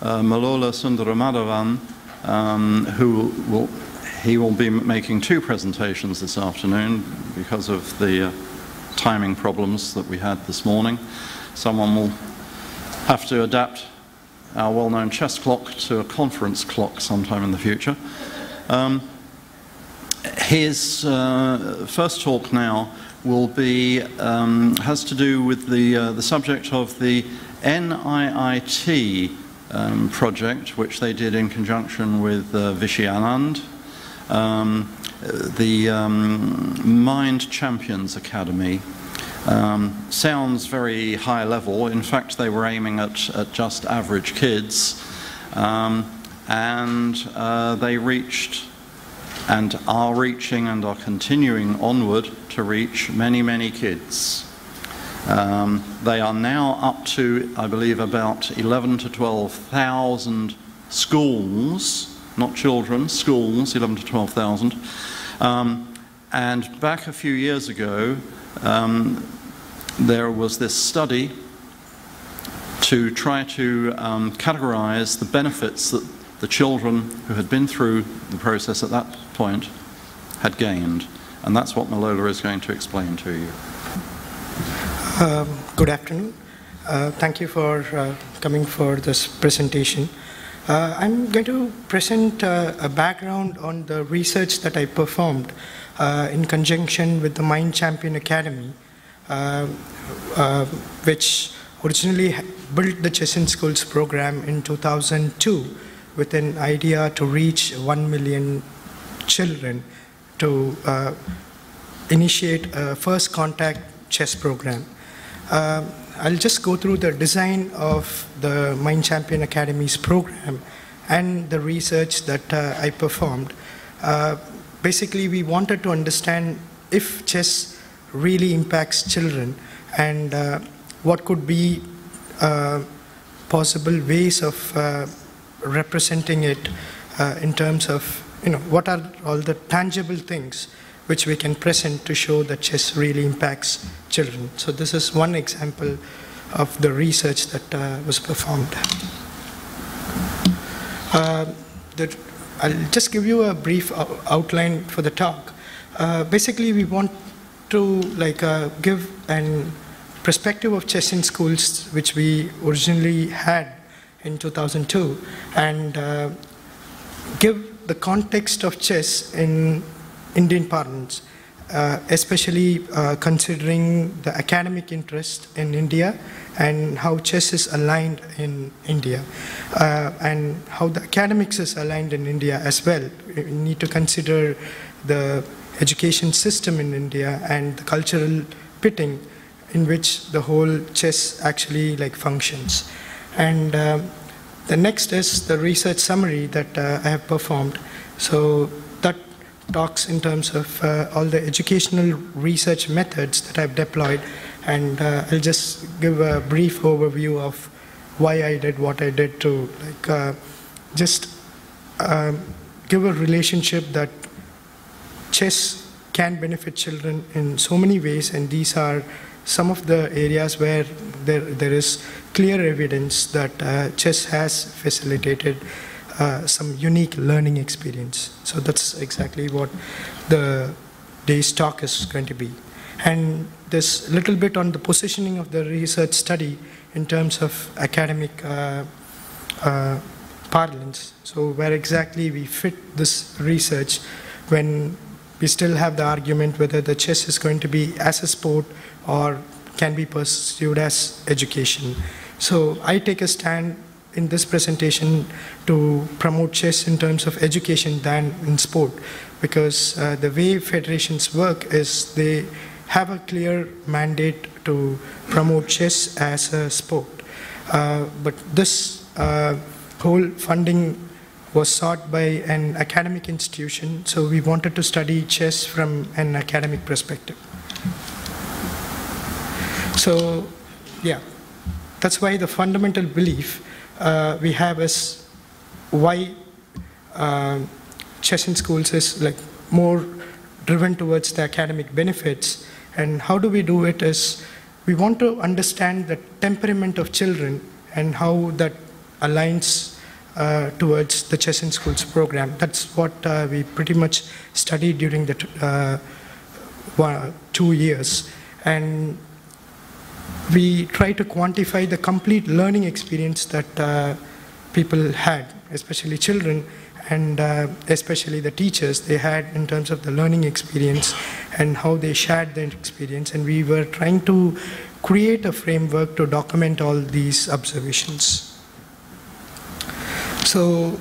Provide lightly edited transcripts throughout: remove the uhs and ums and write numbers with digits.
Malola Sundaramadhavan, he will be making two presentations this afternoon because of the timing problems that we had this morning. Someone will have to adapt our well-known chess clock to a conference clock sometime in the future. His first talk now will be has to do with the subject of the NIIT project, which they did in conjunction with Vichy Anand, the Mind Champions Academy. Sounds very high level. In fact, they were aiming at just average kids, and they reached and are reaching and are continuing onward to reach many, many kids. They are now up to, I believe, about 11 to 12,000 schools, not children, schools, 11 to 12,000. And back a few years ago, there was this study to try to categorize the benefits that the children who had been through the process at that point had gained. And that's what Malola is going to explain to you. Good afternoon. Thank you for coming for this presentation. I'm going to present a background on the research that I performed in conjunction with the Mind Champion Academy, which originally built the Chess in Schools program in 2002 with an idea to reach 1 million children to initiate a first contact chess program. I'll just go through the design of the Mind Champion Academy's program and the research that I performed. Basically, we wanted to understand if chess really impacts children and what could be possible ways of representing it in terms of, what are all the tangible things which we can present to show that chess really impacts children. So this is one example of the research that was performed. I'll just give you a brief outline for the talk. Basically, we want to give a perspective of chess in schools, which we originally had in 2002, and give the context of chess in Indian parlance, especially considering the academic interest in India and how chess is aligned in India, and how the academics is aligned in India as well. We need to consider the education system in India and the cultural pitting in which the whole chess actually functions. And the next is the research summary that I have performed. So that talks in terms of all the educational research methods that I've deployed, and I'll just give a brief overview of why I did what I did to just give a relationship that chess can benefit children in so many ways, and these are some of the areas where there is clear evidence that chess has facilitated some unique learning experience. So that's exactly what the day's talk is going to be. And there's a little bit on the positioning of the research study in terms of academic parlance. So where exactly we fit this research when we still have the argument whether the chess is going to be as a sport or can be pursued as education. So I take a stand in this presentation to promote chess in terms of education than in sport, because the way federations work is they have a clear mandate to promote chess as a sport. But this whole funding was sought by an academic institution, so we wanted to study chess from an academic perspective. So, yeah, that's why the fundamental belief we have is why chess in schools is more driven towards the academic benefits. And how do we do it is we want to understand the temperament of children and how that aligns towards the Chess in Schools program. That's what we pretty much studied during the 2 years. And we try to quantify the complete learning experience that people had, especially children, and especially the teachers they had in terms of the learning experience and how they shared their experience. And we were trying to create a framework to document all these observations. So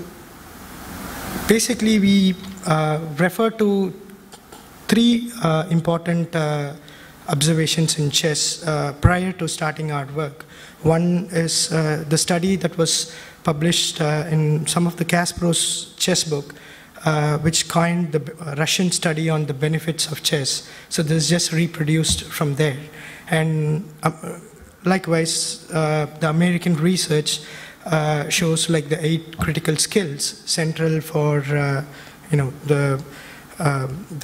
basically we refer to 3 important observations in chess prior to starting our work. One is the study that was published in some of the Kasparov's chess book, which coined the Russian study on the benefits of chess. So this is just reproduced from there. And likewise, the American research shows like the 8 critical skills central for the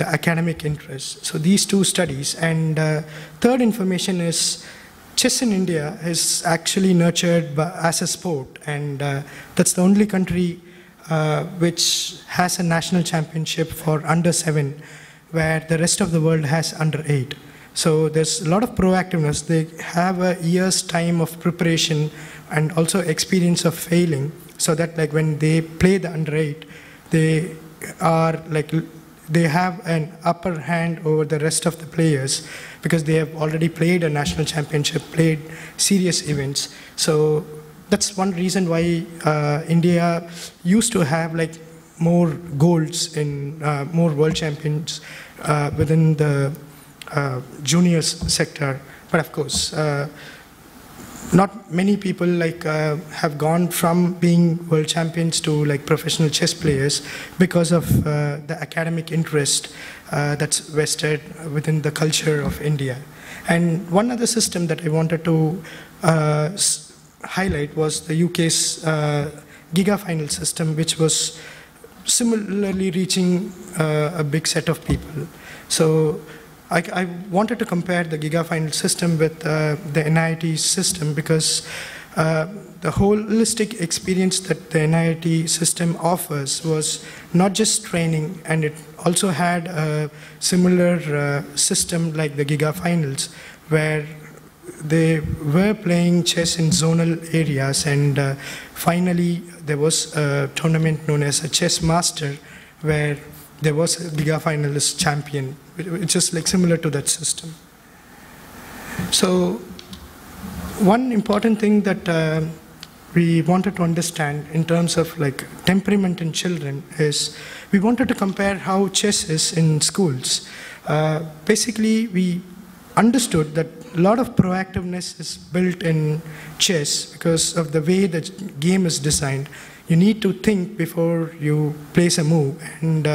academic interest. So these 2 studies. And third information is chess in India is actually nurtured as a sport, and that's the only country which has a national championship for under 7, where the rest of the world has under 8. So there's a lot of proactiveness. They have a year's time of preparation and also experience of failing, so that like when they play the under 8, they are like, they have an upper hand over the rest of the players because they have already played a national championship, played serious events. So that's one reason why India used to have like more golds in more world champions within the juniors sector. But of course, not many people like have gone from being world champions to like professional chess players because of the academic interest that's vested within the culture of India. And one other system that I wanted to highlight was the UK's Giga Final system, which was similarly reaching a big set of people. So I wanted to compare the Giga Final system with the NIIT system because the holistic experience that the NIIT system offers was not just training, and it also had a similar system like the Giga Finals, where they were playing chess in zonal areas, and finally there was a tournament known as a Chess Master, where there was a Giga Finalist champion, which is like similar to that system. So one important thing that we wanted to understand in terms of like temperament in children is we wanted to compare how chess is in schools. Basically, we understood that a lot of proactiveness is built in chess because of the way the game is designed. You need to think before you place a move, and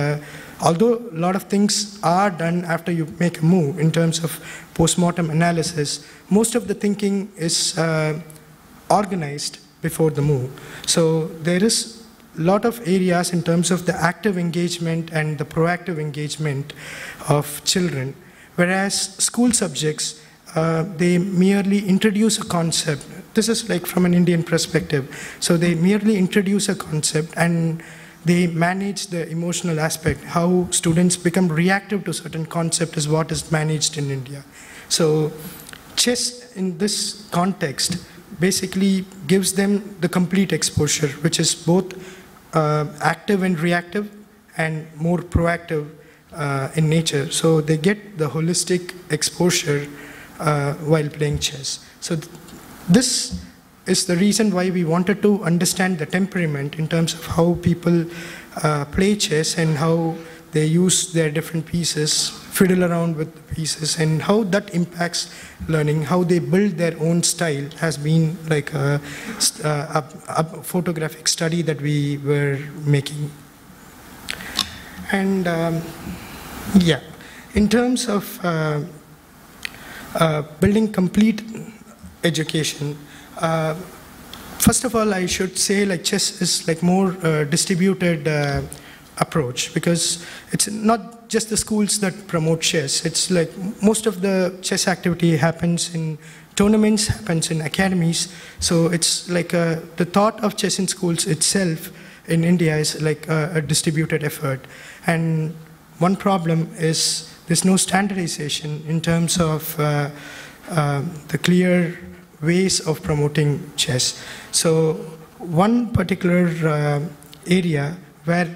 although a lot of things are done after you make a move in terms of post-mortem analysis, most of the thinking is organized before the move. So there is a lot of areas in terms of the active engagement and the proactive engagement of children, whereas school subjects, they merely introduce a concept. This is like from an Indian perspective. So they merely introduce a concept and they manage the emotional aspect. How students become reactive to certain concept is what is managed in India. So chess in this context basically gives them the complete exposure, which is both active and reactive and more proactive in nature. So they get the holistic exposure while playing chess. So this is the reason why we wanted to understand the temperament in terms of how people play chess and how they use their different pieces, fiddle around with the pieces, and how that impacts learning, how they build their own style has been like a photographic study that we were making. And yeah, in terms of building complete education, first of all, I should say like chess is like more distributed approach, because it's not just the schools that promote chess. It's like most of the chess activity happens in tournaments, happens in academies. So it's like the thought of chess in schools itself in India is like a distributed effort. And one problem is there's no standardization in terms of the clear ways of promoting chess. So one particular area where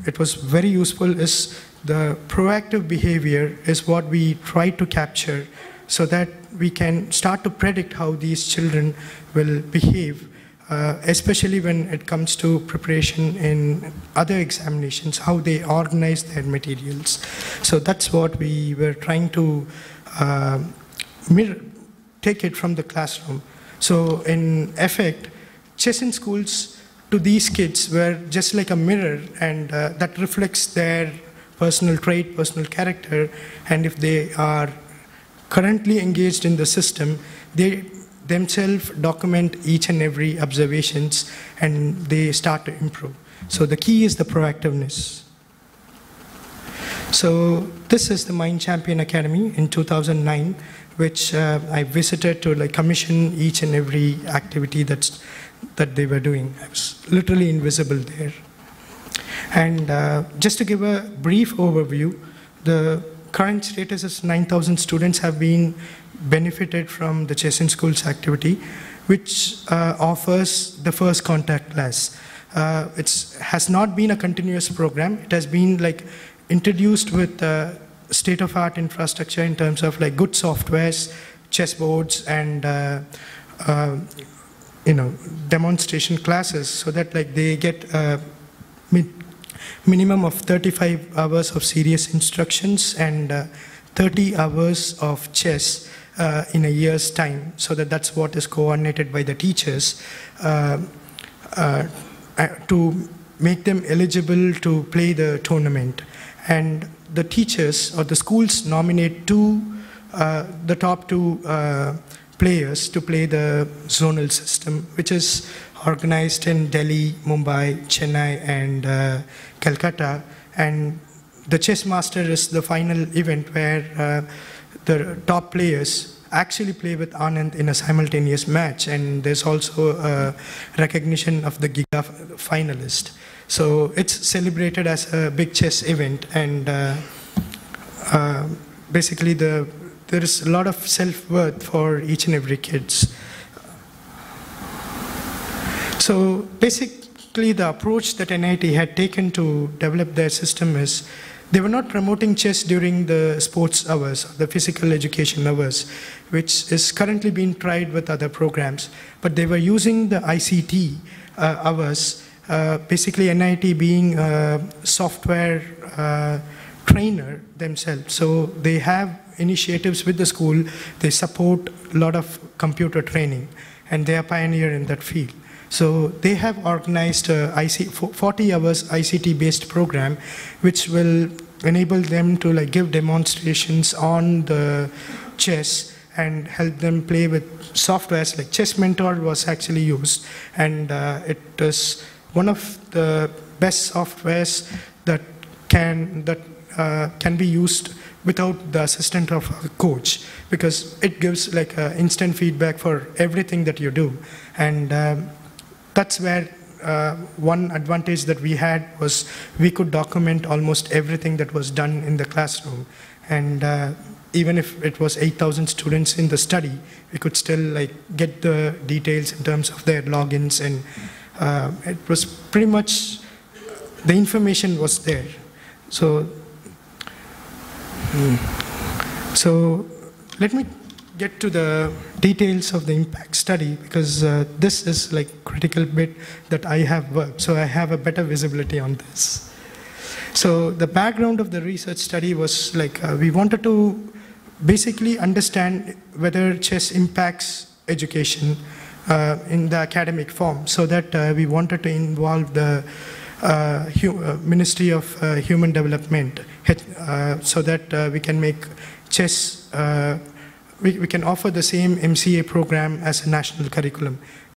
it was very useful is the proactive behavior is what we try to capture so that we can start to predict how these children will behave, especially when it comes to preparation in other examinations, how they organize their materials. So that's what we were trying to take it from the classroom. So in effect, chess in schools to these kids were just like a mirror, and that reflects their personal trait, personal character, and if they are currently engaged in the system, they themselves document each and every observations and they start to improve. So the key is the proactiveness. So this is the Mind Champion Academy in 2009, which I visited to like commission each and every activity that they were doing. I was literally invisible there. And just to give a brief overview, the current status is 9,000 students have been benefited from the Chess in Schools activity, which offers the first contact class. It has not been a continuous program. It has been like introduced with state-of-art infrastructure in terms of like good softwares, chessboards, and demonstration classes, so that like they get minimum of 35 hours of serious instructions and 30 hours of chess in a year's time. So that's what is coordinated by the teachers to make them eligible to play the tournament. And the teachers or the schools nominate the top two players to play the zonal system, which is organized in Delhi, Mumbai, Chennai, and Calcutta. And the chess master is the final event where the top players actually play with Anand in a simultaneous match, and there's also a recognition of the Giga finalist. So it's celebrated as a big chess event, and basically there is a lot of self-worth for each and every kids. So basically the approach that NIIT had taken to develop their system is they were not promoting chess during the sports hours, the physical education hours, which is currently being tried with other programs, but they were using the ICT hours, basically NIIT being a software trainer themselves. So they have initiatives with the school, they support a lot of computer training, and they are pioneer in that field. So they have organized a 40 hours ICT-based program, which will enable them to like give demonstrations on the chess and help them play with softwares like Chess Mentor was actually used, and it is one of the best softwares that can be used without the assistance of a coach, because it gives like instant feedback for everything that you do. And that's where one advantage that we had was we could document almost everything that was done in the classroom. And even if it was 8,000 students in the study, we could still like get the details in terms of their logins, and it was pretty much, the information was there. So let me get to the details of the impact study, because this is like critical bit that I have worked, so I have a better visibility on this. So the background of the research study was like we wanted to basically understand whether chess impacts education in the academic form, so that we wanted to involve the Ministry of Human Development, so that we can make chess, we can offer the same MCA program as a national curriculum,